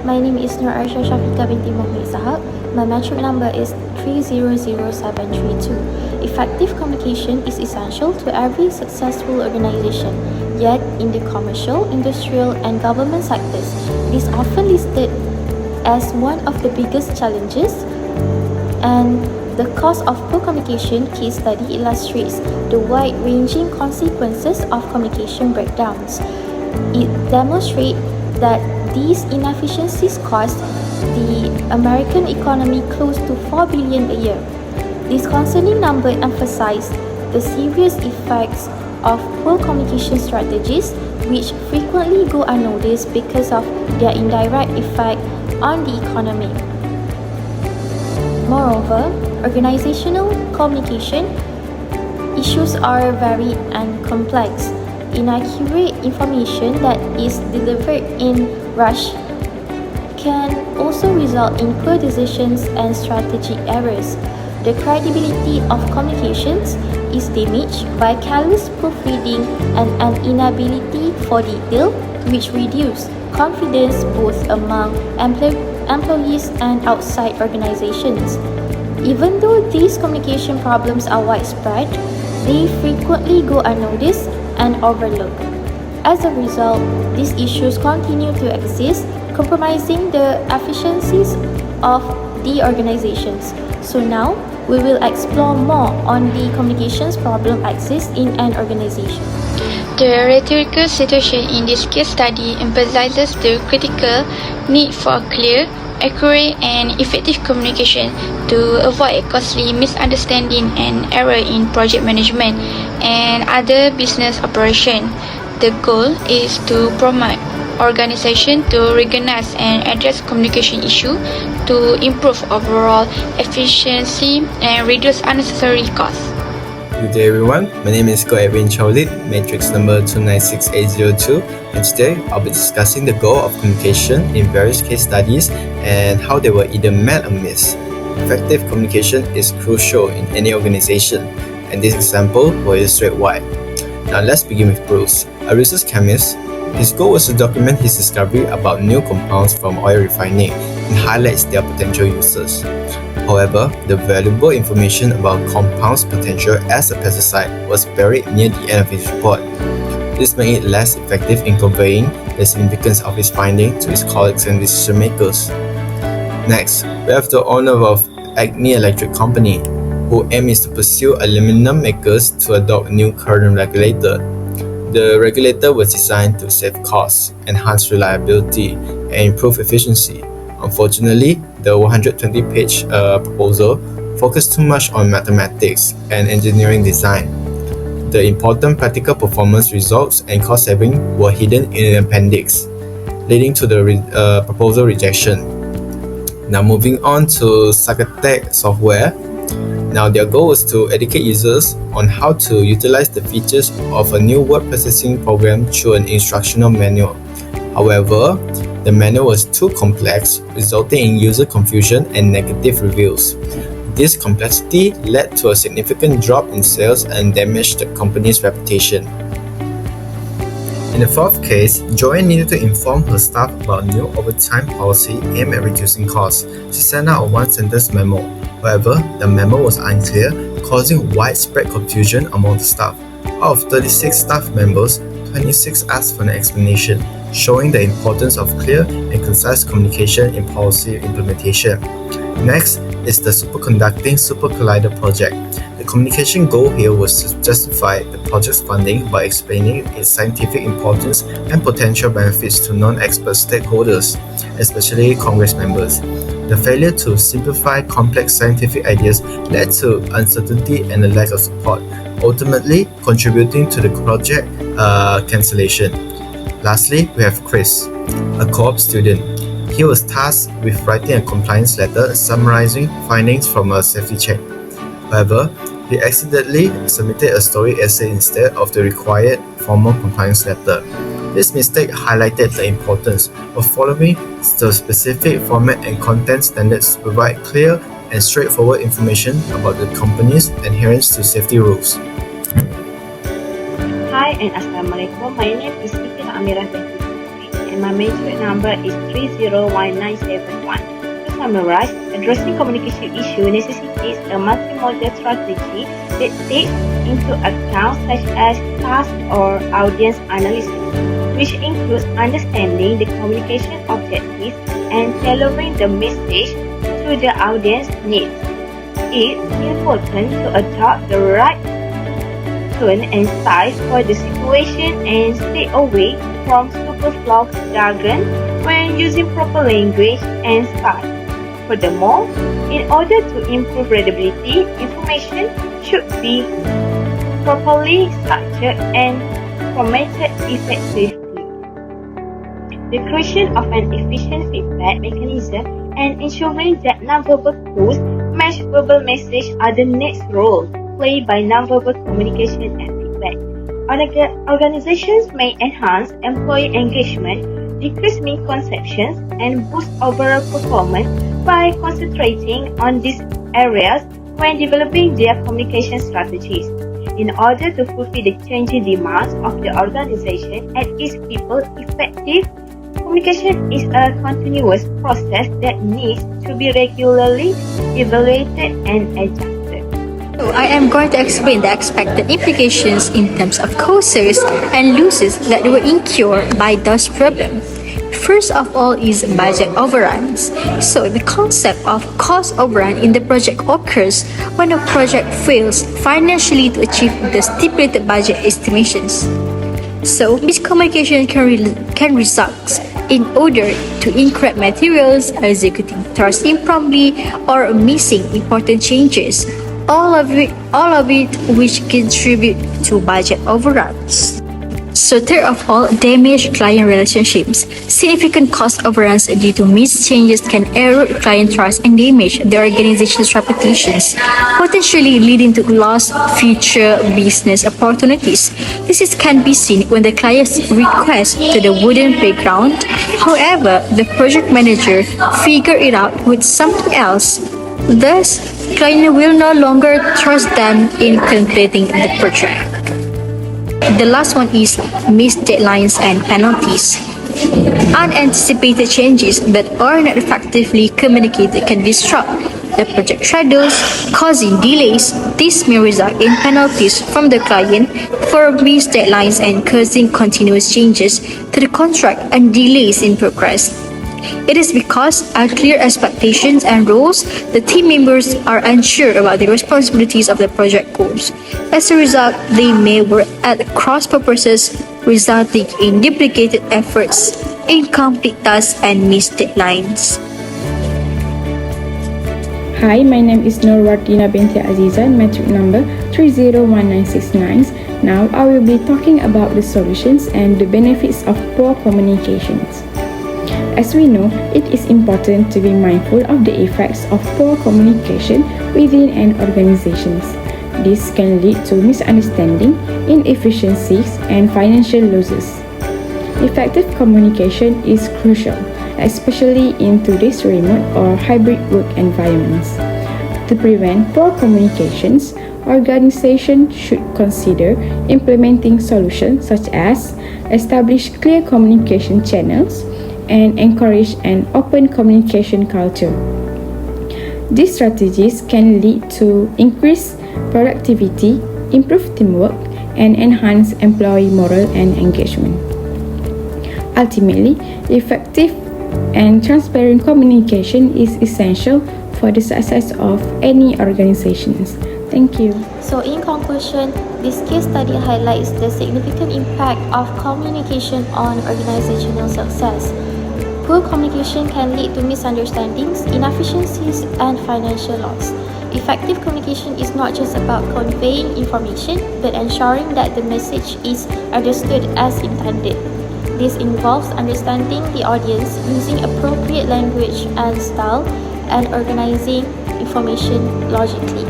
My name is Nur Arsha Shafika binti Muhammad Sahab. My metric number is 3000732. Effective communication is essential to every successful organization. Yet, in the commercial, industrial, and government sectors, it is often listed as one of the biggest challenges. And the cost of poor communication case study illustrates the wide-ranging consequences of communication breakdowns. It demonstrates that these inefficiencies cost the American economy close to $4 billion a year. This concerning number emphasizes the serious effects of poor communication strategies, which frequently go unnoticed because of their indirect effect on the economy. Moreover, organizational communication issues are varied and complex. Inaccurate information that is delivered in rush can also result in poor decisions and strategic errors. The credibility of communications is damaged by careless proofreading and an inability for detail, which reduce confidence both among employees and outside organizations. Even though these communication problems are widespread, they frequently go unnoticed and overlooked. As a result, these issues continue to exist, compromising the efficiencies of the organizations. So now, we will explore more on the communications problem exists in an organization. The rhetorical situation in this case study emphasizes the critical need for clear, accurate, and effective communication to avoid costly misunderstanding and error in project management and other business operation. The goal is to promote organization to recognize and address communication issue to improve overall efficiency and reduce unnecessary costs. Good day everyone, my name is Ko Edwin Chowlit, matrix number 296802, and today I'll be discussing the goal of communication in various case studies and how they were either met or missed. Effective communication is crucial in any organization, and this example will illustrate why. Now let's begin with Bruce, a research chemist. His goal was to document his discovery about new compounds from oil refining and highlights their potential uses. However, the valuable information about compounds' potential as a pesticide was buried near the end of his report. This made it less effective in conveying the significance of his finding to his colleagues and decision makers. Next, we have the owner of Acme Electric Company, whose aim is to pursue aluminum makers to adopt new current regulator. The regulator was designed to save costs, enhance reliability, and improve efficiency. Unfortunately, the 120-page proposal focused too much on mathematics and engineering design. The important practical performance results and cost saving were hidden in an appendix, leading to the proposal rejection. Now moving on to SCCA software. Now their goal was to educate users on how to utilize the features of a new word processing program through an instructional manual. However, the manual was too complex, resulting in user confusion and negative reviews. This complexity led to a significant drop in sales and damaged the company's reputation. In the fourth case, Joanne needed to inform her staff about a new overtime policy aimed at reducing costs. She sent out a one-sentence memo. However, the memo was unclear, causing widespread confusion among the staff. Out of 36 staff members, 26 asked for an explanation, showing the importance of clear and concise communication in policy implementation. Next is the Superconducting Super Collider project. The communication goal here was to justify the project's funding by explaining its scientific importance and potential benefits to non-expert stakeholders, especially Congress members. The failure to simplify complex scientific ideas led to uncertainty and a lack of support, ultimately contributing to the project cancellation. Lastly, we have Chris, a co-op student. He was tasked with writing a compliance letter summarizing findings from a safety check. However, he accidentally submitted a story essay instead of the required formal compliance letter. This mistake highlighted the importance of following the specific format and content standards to provide clear and straightforward information about the company's adherence to safety rules. Hi and Assalamualaikum. My name is Siti Amirah binti and my metric number is 301971. To summarize, addressing communication issue necessitates a multimodal strategy that takes into account such as task or audience analysis, which includes understanding the communication objectives and tailoring the message to the audience needs. It's important to adopt the right tone and size for the situation and stay away from superfluous jargon when using proper language and style. Furthermore, in order to improve readability, information should be properly structured and formatted effectively. The creation of an efficient feedback mechanism and ensuring that nonverbal cues match verbal message are the next role played by nonverbal communication and feedback. Organizations may enhance employee engagement, decrease misconceptions, and boost overall performance by concentrating on these areas when developing their communication strategies. In order to fulfill the changing demands of the organization and its people, effective communication is a continuous process that needs to be regularly evaluated and adjusted. So I am going to explain the expected implications in terms of costs and losses that will incur by those problems. First of all is budget overruns. So the concept of cost overrun in the project occurs when a project fails financially to achieve the stipulated budget estimations. So miscommunication can result in order to incorrect materials, executing tasks impromptu, or missing important changes. All of it which contribute to budget overruns. So third of all, damaged client relationships. Significant cost overruns due to missed changes can erode client trust and damage the organization's reputations, potentially leading to lost future business opportunities. Can be seen when the client's request to the wooden playground. However, the project manager figured it out with something else. Thus, client will no longer trust them in completing the project. The last one is missed deadlines and penalties. Unanticipated changes that are not effectively communicated can disrupt the project schedules, causing delays. This may result in penalties from the client for missed deadlines and causing continuous changes to the contract and delays in progress. It is because of clear expectations and roles, the team members are unsure about the responsibilities of the project goals. As a result, they may work at cross purposes, resulting in duplicated efforts, incomplete tasks, and missed deadlines. Hi, my name is Nurwatina binti Azizan, metric number 301969. Now, I will be talking about the solutions and the benefits of poor communications. As we know, it is important to be mindful of the effects of poor communication within an organization. This can lead to misunderstanding, inefficiencies, and financial losses. Effective communication is crucial, especially in today's remote or hybrid work environments. To prevent poor communications, organizations should consider implementing solutions such as establish clear communication channels and encourage an open communication culture. These strategies can lead to increased productivity, improved teamwork, and enhance employee morale and engagement. Ultimately, effective and transparent communication is essential for the success of any organizations. Thank you. So in conclusion, this case study highlights the significant impact of communication on organizational success. Poor communication can lead to misunderstandings, inefficiencies, and financial loss. Effective communication is not just about conveying information, but ensuring that the message is understood as intended. This involves understanding the audience, using appropriate language and style, and organizing information logically.